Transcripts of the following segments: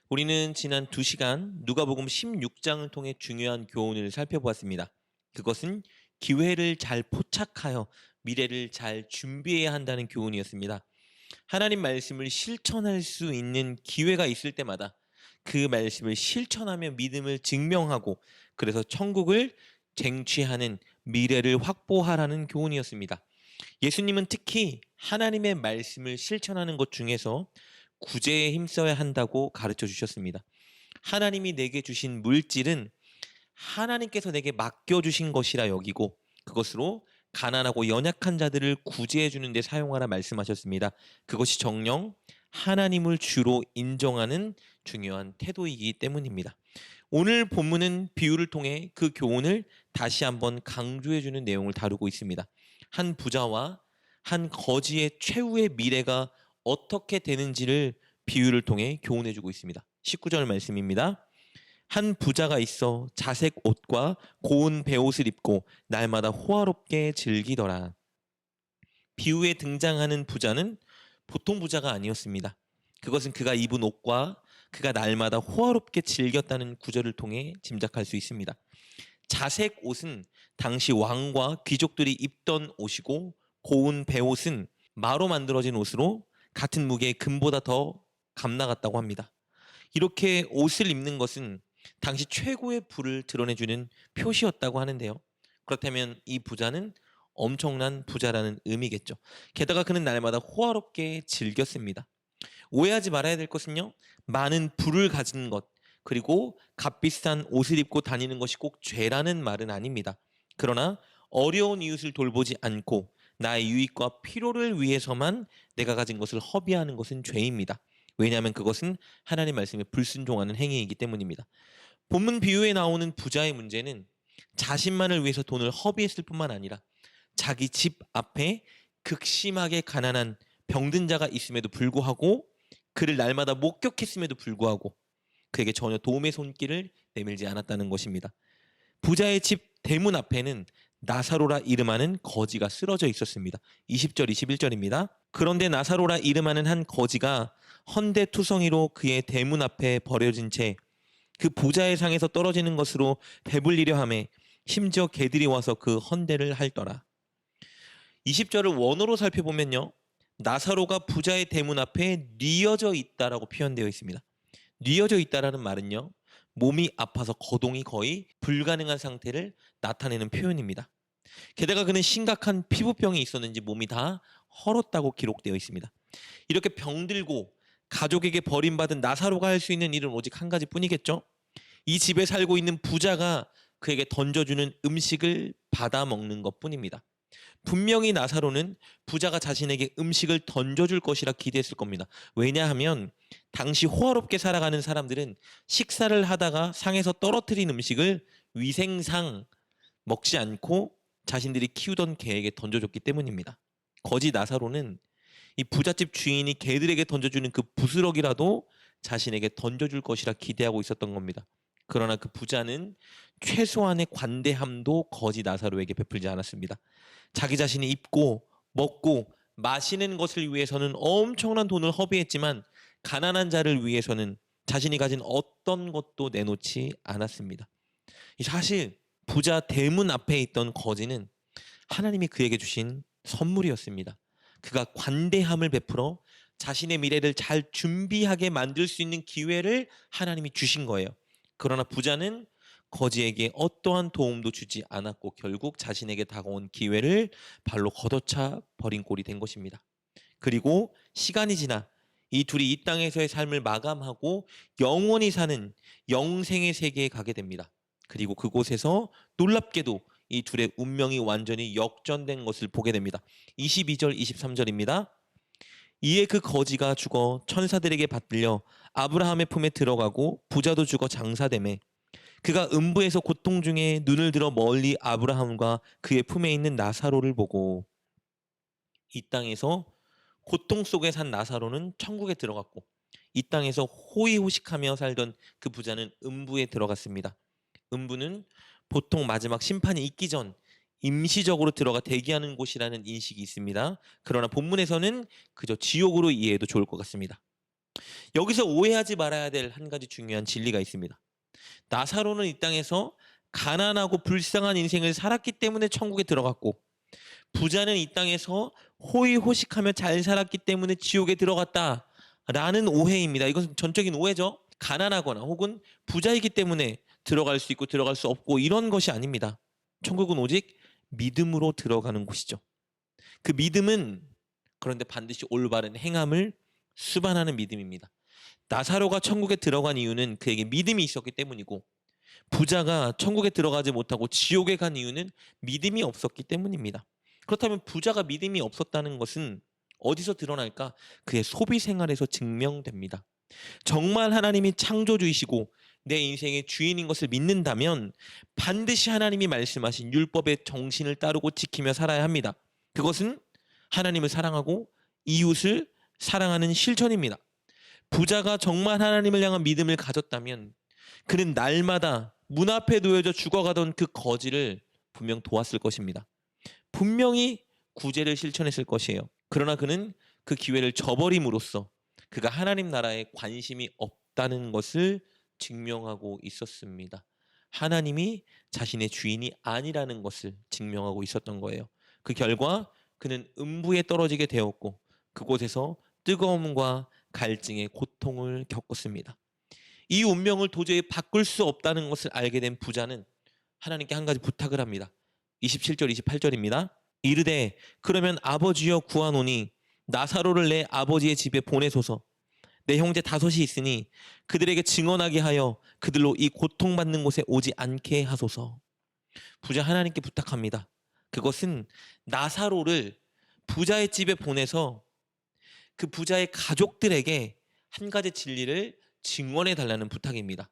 우리는 지난 2시간 누가복음 16장을 통해 중요한 교훈을 살펴보았습니다. 그것은 기회를 잘 포착하여 미래를 잘 준비해야 한다는 교훈이었습니다. 하나님 말씀을 실천할 수 있는 기회가 있을 때마다 그 말씀을 실천하며 믿음을 증명하고 그래서 천국을 쟁취하는 미래를 확보하라는 교훈이었습니다. 예수님은 특히 하나님의 말씀을 실천하는 것 중에서 구제에 힘써야 한다고 가르쳐 주셨습니다. 하나님이 내게 주신 물질은 하나님께서 내게 맡겨주신 것이라 여기고 그것으로 가난하고 연약한 자들을 구제해 주는 데 사용하라 말씀하셨습니다. 그것이 정녕 하나님을 주로 인정하는 중요한 태도이기 때문입니다. 오늘 본문은 비유를 통해 그 교훈을 다시 한번 강조해 주는 내용을 다루고 있습니다. 한 부자와 한 거지의 최후의 미래가 어떻게 되는지를 비유를 통해 교훈해 주고 있습니다. 19절 말씀입니다. 한 부자가 있어 자색 옷과 고운 베옷을 입고 날마다 호화롭게 즐기더라. 비유에 등장하는 부자는 보통 부자가 아니었습니다. 그것은 그가 입은 옷과 그가 날마다 호화롭게 즐겼다는 구절을 통해 짐작할 수 있습니다. 자색 옷은 당시 왕과 귀족들이 입던 옷이고 고운 베옷은 마로 만들어진 옷으로 같은 무게의 금보다 더 값나갔다고 합니다. 이렇게 옷을 입는 것은 당시 최고의 부를 드러내주는 표시였다고 하는데요. 그렇다면 이 부자는 엄청난 부자라는 의미겠죠. 게다가 그는 날마다 호화롭게 즐겼습니다. 오해하지 말아야 될 것은요. 많은 부를 가진 것 그리고 값비싼 옷을 입고 다니는 것이 꼭 죄라는 말은 아닙니다. 그러나 어려운 이웃을 돌보지 않고 나의 유익과 필요를 위해서만 내가 가진 것을 허비하는 것은 죄입니다. 왜냐하면 그것은 하나님 말씀에 불순종하는 행위이기 때문입니다. 본문 비유에 나오는 부자의 문제는 자신만을 위해서 돈을 허비했을 뿐만 아니라 자기 집 앞에 극심하게 가난한 병든 자가 있음에도 불구하고 그를 날마다 목격했음에도 불구하고 그에게 전혀 도움의 손길을 내밀지 않았다는 것입니다. 부자의 집 대문 앞에는 나사로라 이름하는 거지가 쓰러져 있었습니다. 20절 21절입니다. 그런데 나사로라 이름하는 한 거지가 헌데투성이로 그의 대문 앞에 버려진 채 그 부자의 상에서 떨어지는 것으로 배불리려 하매 심지어 개들이 와서 그 헌대를 핥더라. 20절을 원어로 살펴보면요. 나사로가 부자의 대문 앞에 뉘어져 있다라고 표현되어 있습니다. 뉘어져 있다라는 말은요. 몸이 아파서 거동이 거의 불가능한 상태를 나타내는 표현입니다. 게다가 그는 심각한 피부병이 있었는지 몸이 다 헐었다고 기록되어 있습니다. 이렇게 병들고 가족에게 버림받은 나사로가 할 수 있는 일은 오직 한 가지뿐이겠죠. 이 집에 살고 있는 부자가 그에게 던져주는 음식을 받아 먹는 것뿐입니다. 분명히 나사로는 부자가 자신에게 음식을 던져줄 것이라 기대했을 겁니다. 왜냐하면 당시 호화롭게 살아가는 사람들은 식사를 하다가 상에서 떨어뜨린 음식을 위생상 먹지 않고 자신들이 키우던 개에게 던져줬기 때문입니다. 거지 나사로는 이 부잣집 주인이 개들에게 던져주는 그 부스러기라도 자신에게 던져줄 것이라 기대하고 있었던 겁니다. 그러나 그 부자는 최소한의 관대함도 거지 나사로에게 베풀지 않았습니다. 자기 자신이 입고 먹고 마시는 것을 위해서는 엄청난 돈을 허비했지만 가난한 자를 위해서는 자신이 가진 어떤 것도 내놓지 않았습니다. 사실 부자 대문 앞에 있던 거지는 하나님이 그에게 주신 선물이었습니다. 그가 관대함을 베풀어 자신의 미래를 잘 준비하게 만들 수 있는 기회를 하나님이 주신 거예요. 그러나 부자는 거지에게 어떠한 도움도 주지 않았고 결국 자신에게 다가온 기회를 발로 걷어차 버린 꼴이 된 것입니다. 그리고 시간이 지나 이 둘이 이 땅에서의 삶을 마감하고 영원히 사는 영생의 세계에 가게 됩니다. 그리고 그곳에서 놀랍게도 이 둘의 운명이 완전히 역전된 것을 보게 됩니다. 22절 23절입니다. 이에 그 거지가 죽어 천사들에게 받들려 아브라함의 품에 들어가고 부자도 죽어 장사되매 그가 음부에서 고통 중에 눈을 들어 멀리 아브라함과 그의 품에 있는 나사로를 보고 이 땅에서 고통 속에 산 나사로는 천국에 들어갔고 이 땅에서 호의호식하며 살던 그 부자는 음부에 들어갔습니다. 음부는 보통 마지막 심판이 있기 전 임시적으로 들어가 대기하는 곳이라는 인식이 있습니다. 그러나 본문에서는 그저 지옥으로 이해해도 좋을 것 같습니다. 여기서 오해하지 말아야 될 한 가지 중요한 진리가 있습니다. 나사로는 이 땅에서 가난하고 불쌍한 인생을 살았기 때문에 천국에 들어갔고, 부자는 이 땅에서 호의호식하며 잘 살았기 때문에 지옥에 들어갔다라는 오해입니다. 이것은 전적인 오해죠. 가난하거나 혹은 부자이기 때문에 들어갈 수 있고 들어갈 수 없고 이런 것이 아닙니다. 천국은 오직 믿음으로 들어가는 곳이죠. 그 믿음은 그런데 반드시 올바른 행함을 수반하는 믿음입니다. 나사로가 천국에 들어간 이유는 그에게 믿음이 있었기 때문이고, 부자가 천국에 들어가지 못하고 지옥에 간 이유는 믿음이 없었기 때문입니다. 그렇다면 부자가 믿음이 없었다는 것은 어디서 드러날까? 그의 소비 생활에서 증명됩니다. 정말 하나님이 창조주이시고 내 인생의 주인인 것을 믿는다면 반드시 하나님이 말씀하신 율법의 정신을 따르고 지키며 살아야 합니다. 그것은 하나님을 사랑하고 이웃을 사랑하는 실천입니다. 부자가 정말 하나님을 향한 믿음을 가졌다면 그는 날마다 문 앞에 놓여져 죽어가던 그 거지를 분명 도왔을 것입니다. 분명히 구제를 실천했을 것이에요. 그러나 그는 그 기회를 저버림으로써 그가 하나님 나라에 관심이 없다는 것을 증명하고 있었습니다. 하나님이 자신의 주인이 아니라는 것을 증명하고 있었던 거예요. 그 결과 그는 음부에 떨어지게 되었고 그곳에서 뜨거움과 갈증의 고통을 겪었습니다. 이 운명을 도저히 바꿀 수 없다는 것을 알게 된 부자는 하나님께 한 가지 부탁을 합니다. 27절 28절입니다. 이르되 그러면 아버지여 구하노니 나사로를 내 아버지의 집에 보내소서. 내 형제 5이 있으니 그들에게 증언하게 하여 그들로 이 고통받는 곳에 오지 않게 하소서. 부자 하나님께 부탁합니다. 그것은 나사로를 부자의 집에 보내서 그 부자의 가족들에게 한 가지 진리를 증언해 달라는 부탁입니다.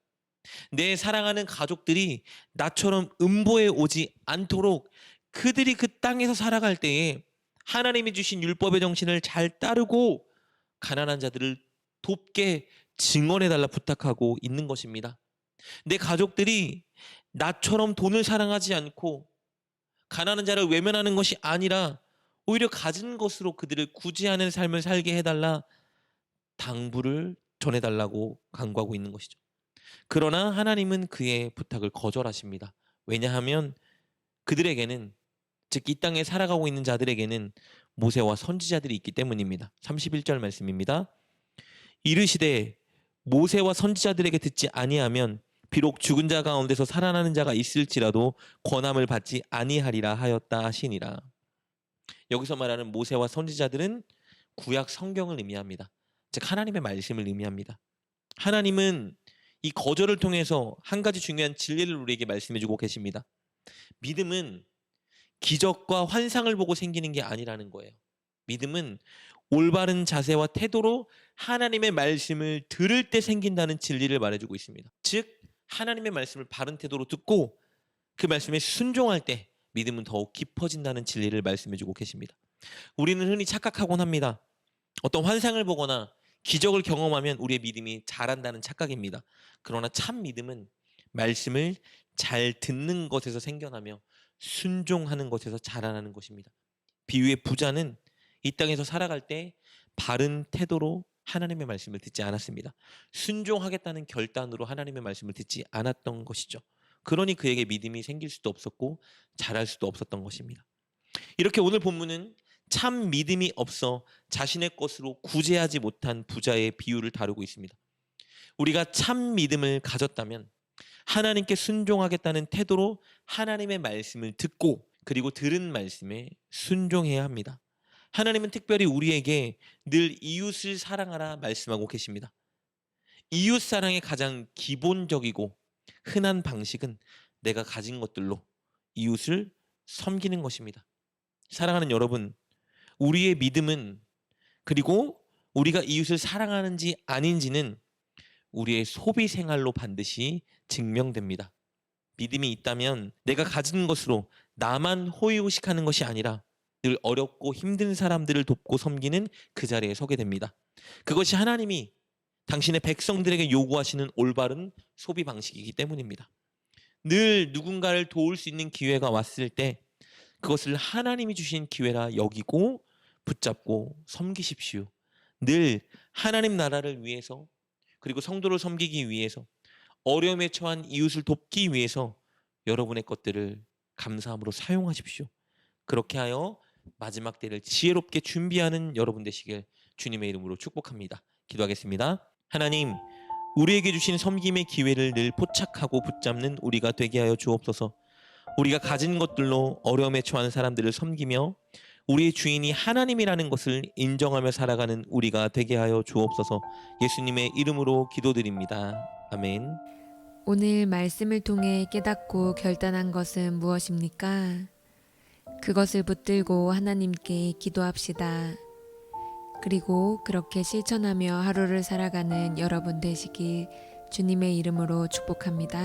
내 사랑하는 가족들이 나처럼 음보에 오지 않도록 그들이 그 땅에서 살아갈 때에 하나님이 주신 율법의 정신을 잘 따르고 가난한 자들을 돕게 증언해 달라 부탁하고 있는 것입니다. 내 가족들이 나처럼 돈을 사랑하지 않고 가난한 자를 외면하는 것이 아니라 오히려 가진 것으로 그들을 구제하는 삶을 살게 해달라 당부를 전해달라고 간구하고 있는 것이죠. 그러나 하나님은 그의 부탁을 거절하십니다. 왜냐하면 그들에게는, 즉 이 땅에 살아가고 있는 자들에게는 모세와 선지자들이 있기 때문입니다. 31절 말씀입니다. 이르시되 모세와 선지자들에게 듣지 아니하면 비록 죽은 자 가운데서 살아나는 자가 있을지라도 권함을 받지 아니하리라 하였다 하시니라. 여기서 말하는 모세와 선지자들은 구약 성경을 의미합니다. 즉 하나님의 말씀을 의미합니다. 하나님은 이 거절을 통해서 한 가지 중요한 진리를 우리에게 말씀해주고 계십니다. 믿음은 기적과 환상을 보고 생기는 게 아니라는 거예요. 믿음은 올바른 자세와 태도로 하나님의 말씀을 들을 때 생긴다는 진리를 말해주고 있습니다. 즉 하나님의 말씀을 바른 태도로 듣고 그 말씀에 순종할 때 믿음은 더욱 깊어진다는 진리를 말씀해주고 계십니다. 우리는 흔히 착각하곤 합니다. 어떤 환상을 보거나 기적을 경험하면 우리의 믿음이 자란다는 착각입니다. 그러나 참 믿음은 말씀을 잘 듣는 것에서 생겨나며 순종하는 것에서 자라나는 것입니다. 비유의 부자는 이 땅에서 살아갈 때 바른 태도로 하나님의 말씀을 듣지 않았습니다. 순종하겠다는 결단으로 하나님의 말씀을 듣지 않았던 것이죠. 그러니 그에게 믿음이 생길 수도 없었고 자랄 수도 없었던 것입니다. 이렇게 오늘 본문은 참 믿음이 없어 자신의 것으로 구제하지 못한 부자의 비유를 다루고 있습니다. 우리가 참 믿음을 가졌다면 하나님께 순종하겠다는 태도로 하나님의 말씀을 듣고 그리고 들은 말씀에 순종해야 합니다. 하나님은 특별히 우리에게 늘 이웃을 사랑하라 말씀하고 계십니다. 이웃 사랑의 가장 기본적이고 흔한 방식은 내가 가진 것들로 이웃을 섬기는 것입니다. 사랑하는 여러분, 우리의 믿음은 그리고 우리가 이웃을 사랑하는지 아닌지는 우리의 소비 생활로 반드시 증명됩니다. 믿음이 있다면 내가 가진 것으로 나만 호의호식하는 것이 아니라 늘 어렵고 힘든 사람들을 돕고 섬기는 그 자리에 서게 됩니다. 그것이 하나님이 당신의 백성들에게 요구하시는 올바른 소비 방식이기 때문입니다. 늘 누군가를 도울 수 있는 기회가 왔을 때 그것을 하나님이 주신 기회라 여기고 붙잡고 섬기십시오. 늘 하나님 나라를 위해서, 그리고 성도를 섬기기 위해서, 어려움에 처한 이웃을 돕기 위해서 여러분의 것들을 감사함으로 사용하십시오. 그렇게 하여 마지막 때를 지혜롭게 준비하는 여러분 되시길 주님의 이름으로 축복합니다. 기도하겠습니다. 하나님, 우리에게 주신 섬김의 기회를 늘 포착하고 붙잡는 우리가 되게 하여 주옵소서. 우리가 가진 것들로 어려움에 처한 사람들을 섬기며 우리의 주인이 하나님이라는 것을 인정하며 살아가는 우리가 되게 하여 주옵소서. 예수님의 이름으로 기도드립니다. 아멘. 오늘 말씀을 통해 깨닫고 결단한 것은 무엇입니까? 그것을 붙들고 하나님께 기도합시다. 그리고 그렇게 실천하며 하루를 살아가는 여러분 되시길 주님의 이름으로 축복합니다.